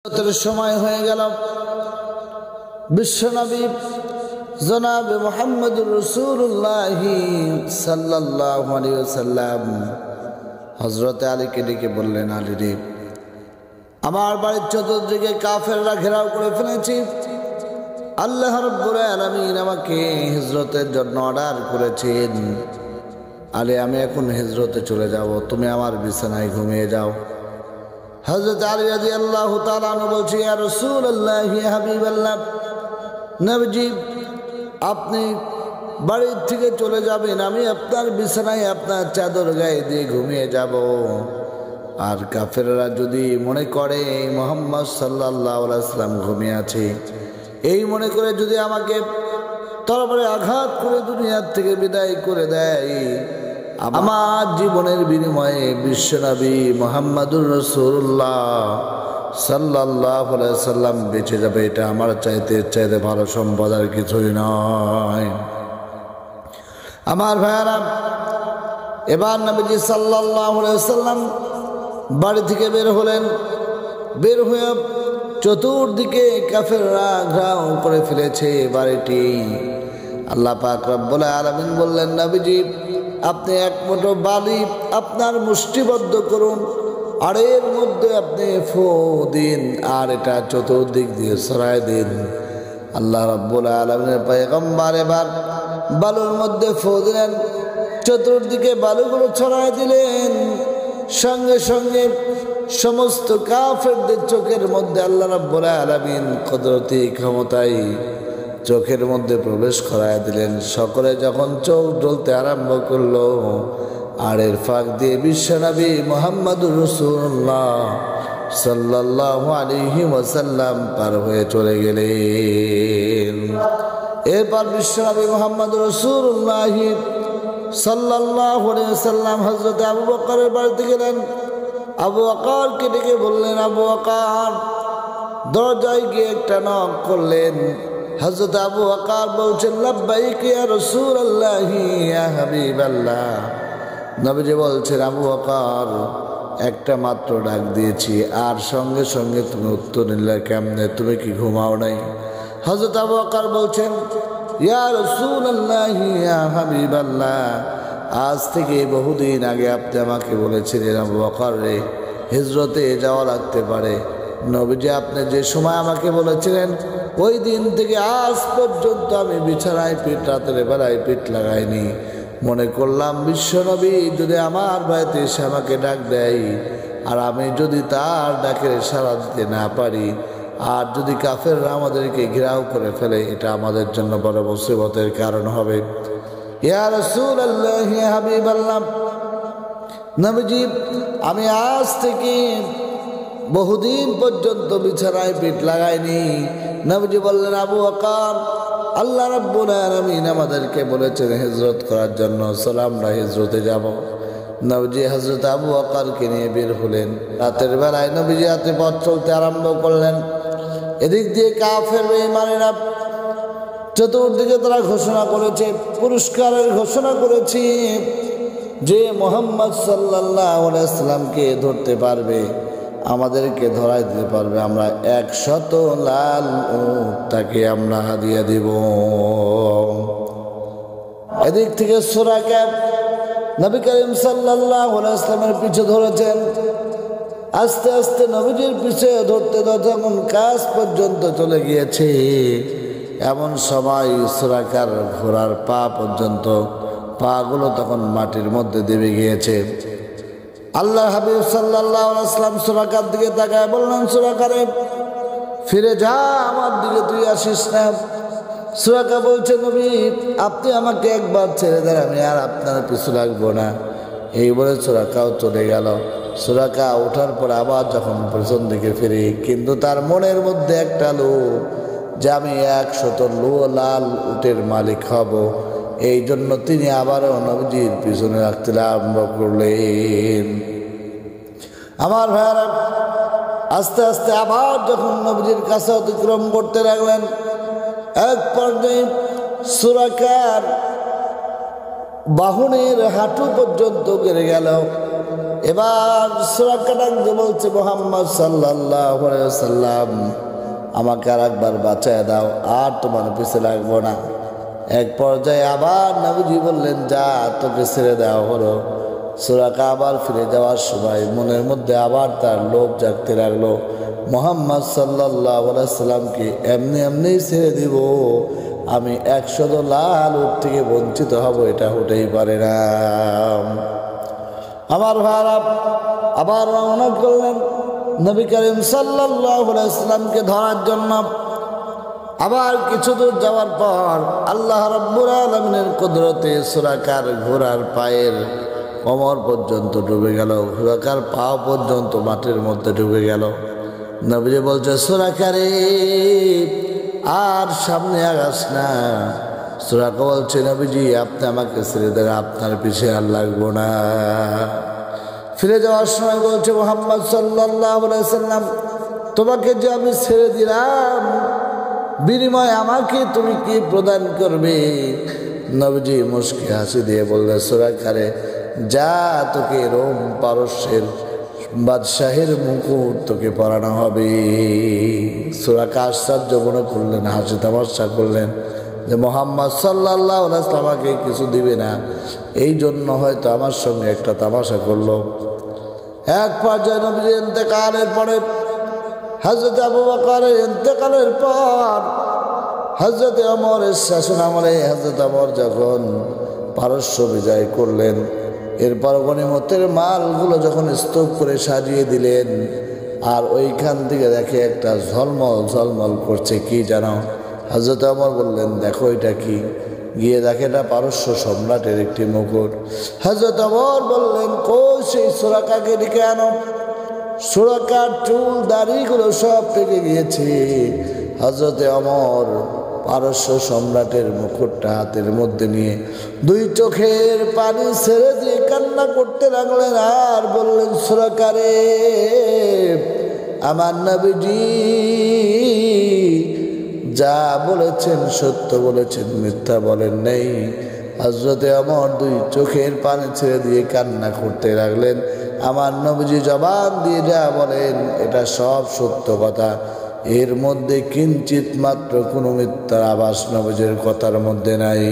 সময় হয়ে গেল। বিশ্বনবী জনাবে মুহাম্মদুর রাসূলুল্লাহ সাল্লাল্লাহু আলাইহি ওয়াসাল্লাম হযরত আলীকে ডেকে বললেন, আলী রে, আমার বাড়ির চতুর্দিকে কাফেররা ঘেরাও করে ফেলেছে। আল্লাহ রাব্বুল আলামিন আমাকে হিজরতের জন্য অর্ডার করেছেন। আলী, আমি এখন হিজরতে চলে যাব, তুমি আমার বিছানায় ঘুমিয়ে যাও। হযরত আলী রাদিয়াল্লাহু তাআলা আনহু বলছে, ইয়া রাসূলুল্লাহ, ইয়া হাবিবাল্লাহ, নবীজি আপনি বাড়ির থেকে চলে যাবেন, আমি আপনার বিছানায় আপনার চাদর গায়ে দিয়ে ঘুমিয়ে যাব। আর কাফেররা যদি মনে করে মুহাম্মদ সাল্লাল্লাহু আলাইহি ওয়াসাল্লাম ঘুমিয়ে আছে, এই মনে করে যদি আমাকে তরবারে আঘাত করে দুনিয়ার থেকে বিদায় করে দেয়, আমার জীবনের বিনিময়ে বিশ্বনবী মুহাম্মদুর রাসূলুল্লাহ সাল্লাল্লাহু আলাইহি ওয়াসাল্লাম বেঁচে যাবে। এটা আমার চাইতে ভালো সম্পদ আর কিছুই নয়। আমার ভাইয়ারা, এবার নবীজি সাল্লাল্লাহু আলাইহি ওয়াসাল্লাম বাড়ি থেকে বের হলেন। বের হয়ে চতুর্দিকে কাফেররা ঘেরাও করে ফেলেছে বাড়িটি। আল্লাহ পাক রব্বুল আলামিন বললেন, নবীজি আপনি এক মুঠো বালি আপনার মুষ্টিবদ্ধ করুন, আর এর মধ্যে আপনি ফু দিন, আর এটা চতুর্দিক দিয়ে ছড়ায় দিন। আল্লাহ রাব্বুল আলামিনের পয়গম্বর এবার বালুর মধ্যে ফু দিলেন, চতুর্দিকে বালুগুলো ছড়ায় দিলেন। সঙ্গে সঙ্গে সমস্ত কাফেরদের চোখের মধ্যে আল্লাহ রাব্বুল আলামিন কুদরতি ক্ষমতায় চোখের মধ্যে প্রবেশ করায় দিলেন। সকলে যখন চোখ জ্বলতে আরম্ভ করলো, আর এর ফাঁক দিয়ে বিশ্বনবী মুহাম্মদুর রাসূলুল্লাহ সাল্লাল্লাহু আলাইহি ওয়াসাল্লাম পার হয়ে চলে গেলেন। এরপর বিশ্বনবী মুহাম্মদুর রাসূলুল্লাহ সাল্লাল্লাহু আলাইহি ওয়াসাল্লাম হযরত আবু বকরের বাড়িতে গেলেন। আবু বকরকে ডেকে বললেন, আবু বকর, দরজায় গিয়ে একটা নক করলেন। হযরত আবু বকর বলছেন, লাব্বাইক ইয়া রাসূলুল্লাহ ইয়া হাবিবাল্লাহ। নবীজি বলছেন, আবু বকর, একটা মাত্র ডাক দিয়েছি, আর সঙ্গে সঙ্গে তুমি উত্তর নিলে কেমনে? তুমি কি ঘুমাও নাই? হযরত আবু বকর বলছেন, ইয়া রাসূলুল্লাহ ইয়া হাবিবাল্লাহ, আজ থেকে বহুদিন আগে আপনি আমাকে বলেছিলেন, আবু বকর রে, হিজরতে যাওয়া লাগতে পারে। নবীজি আপনি যে সময় আমাকে বলেছিলেন, ওই দিন থেকে আজ পর্যন্ত আমি বিছানায় পিঠ, রাতের বেলায় পিঠ লাগাইনি। মনে করলাম বিশ্বনবী যদি আমার বাড়িতে এসে আমাকে ডাক দেয়, আর আমি যদি তার ডাকে সাড়া দিতে না পারি, আর যদি কাফেররা আমাদেরকে ঘেরাও করে ফেলে, এটা আমাদের জন্য বড় মুসিবতের কারণ হবে। ইয়া রাসূলুল্লাহ ইয়া হাবিবাল্লাহ, নবীজি আমি আজ থেকে বহুদিন পর্যন্ত বিছানায় পিঠ লাগাইনি। নবীজি বললেন, আবু বকর, আল্লাহ রাব্বুল আলামিন আমাদেরকে বলেছেন হিজরত করার জন্য, চলো আমরা হিজরতে যাব। নবীজি হযরত আবু বকরকে নিয়ে বের হলেন। রাতের বেলায় নবীজি হাতে পথ চলতে আরম্ভ করলেন। এদিক দিয়ে কাফের বেঈমানেরা চতুর্দিকে তারা ঘোষণা করেছে, পুরস্কারের ঘোষণা করেছে, যে মুহাম্মদ সাল্লাল্লাহু আলাইহি ওয়াসাল্লামকে ধরতে পারবে, আমাদেরকে ধরাই দিতে পারবে, আমরা 100 লাল উট তাকে আমরা হাদিয়া দিব। এদিক থেকে সুরাকা নবী করিম সাল্লাল্লাহু আলাইহি ওয়াসাল্লামের পিছু ধরেছেন। আস্তে আস্তে নবীজির পিছে ধরতে ধরতে এমন কাজ পর্যন্ত চলে গিয়েছে। এমন সময় সুরাকার ঘোড়ার পা পর্যন্ত, পাগুলো তখন মাটির মধ্যে দেবে গিয়েছে। আল্লাহ হাবিব সাল্লাল্লাহু আলাইহি ওয়াসাল্লাম সুরাকার দিকে তাকায় বললেন, সুরাকারে ফিরে যা, আমার দিকে তুই আসিস না। সুরাকা বলছে, নবী আপনি আমাকে একবার ছেড়ে দেন, আমি আর আপনার পিছু লাগবো না। এই বলে সুরাকাও চলে গেল। সুরাকা ওঠার পর আবার যখন পেছন দিকে ফিরে, কিন্তু তার মনের মধ্যে একটা লোভ, যে আমি 100 লাল উটের মালিক হব। এই জন্য তিনি আবারও নবীজির পিছনে রাখতে আরম্ভ করলেন। আমার ভাইয়ারা, আস্তে আস্তে আবার যখন নবীজির কাছে অতিক্রম করতে লাগলেন, এক পর্যায়ে সুরাকার বাহনের হাঁটু পর্যন্ত গেড়ে গেল। এবার সুরাকা ডাক দিয়ে বলছে, মুহাম্মদ সাল্লাল্লাহু আলাইহি ওয়াসাল্লাম আমাকে আর একবার বাঁচায় দাও, আর তোমার পিছে লাগবো না। এক পর্যায়ে আবার নবীজি বললেন, যা তোকে ছেড়ে দেওয়া হলো। সুরাকা আবার ফিরে যাওয়ার সময় মনের মধ্যে আবার তার লোভ জাগতে লাগলো, মুহাম্মদ সাল্লাল্লাহু আলাইহি সাল্লামকে এমনি এমনি ছেড়ে দিব, আমি 100 লাল উট থেকে বঞ্চিত হব, এটা হতেই পারে না। আমার ভাইরা আবার রওনা করলেন নবী করিম সাল্লাল্লাহু আলাইহি সাল্লামকে ধরার জন্য। আবার কিছু দূর যাওয়ার পর আল্লাহ রাব্বুল আলামিনের কুদরতে সুরাকার ঘোড়ার পায়ের কোমর পর্যন্ত ডুবে গেল, সুরাকার পা পর্যন্ত মাটির মধ্যে ডুবে গেল। নবীজি বলছে, সুরাকারে আর সামনে আগাস না। সুরাকা বলছে, নবীজি আপনি আমাকে ছেড়ে দেন, আপনার পিছে আর লাগবো না। ফিরে যাওয়ার সময় বলছে, মুহাম্মদ সাল্লাল্লাহু আলাইহি সাল্লাম তোমাকে যে আমি ছেড়ে দিলাম, বিনিময়ে আমাকে তুমি কি প্রদান করবে? নবীজি মুস্কি হাসি দিয়ে বললেন, সুরাকারে যা, তোকে রোম পারস্যের বাদশাহের মুকুট তোকে পরানো হবে। সুরাকা আশ্চর্য মনে করলেন, হাসি তামাশা করলেন যে মুহাম্মদ সাল্লাল্লাহু আলাইহি ওয়াসাল্লাম আমাকে কিছু দিবে না, এই জন্য হয়তো আমার সঙ্গে একটা তামাশা করলো। এক পর্যায়ে নবীর ইন্তেকালের পরে, হযরত আবু বকরের ইন্তেকালের পর হযরত ওমরের শাসন আমলে হযরত ওমর যখন পারস্য বিজয় করলেন, এরপর গনিমতের মালগুলো যখন স্তূপ করে সাজিয়ে দিলেন, আর ওইখান থেকে দেখে একটা ঝলমল ঝলমল করছে, কি জানো? হযরত ওমর বললেন, দেখো এটা কি? গিয়ে দেখে এটা পারস্য সম্রাটের একটি মুকুট। হযরত ওমর বললেন, কই সেই সুরাকাকে ডেকে আনো। সুরাকার চুল দাড়িগুলো সব পেকে গিয়েছে। হযরত ওমর পারস্য সম্রাটের মুকুটটা হাতের মধ্যে নিয়ে 2 চোখের পানি ছেড়ে দিয়ে কান্না করতে লাগলেন, আর বললেন, সুরাকারে আমার নবীজি যা বলেছেন সত্য বলেছেন, মিথ্যা বলেন নাই। হযরত ওমর 2 চোখের পানি ছেড়ে দিয়ে কান্না করতে লাগলেন, আমার নবীজি জবান দিয়ে যা বলেন এটা সব সত্য কথা, এর মধ্যে কিঞ্চিত মাত্র কোনো মিথ্যার আভাস নবীজির কথার মধ্যে নাই।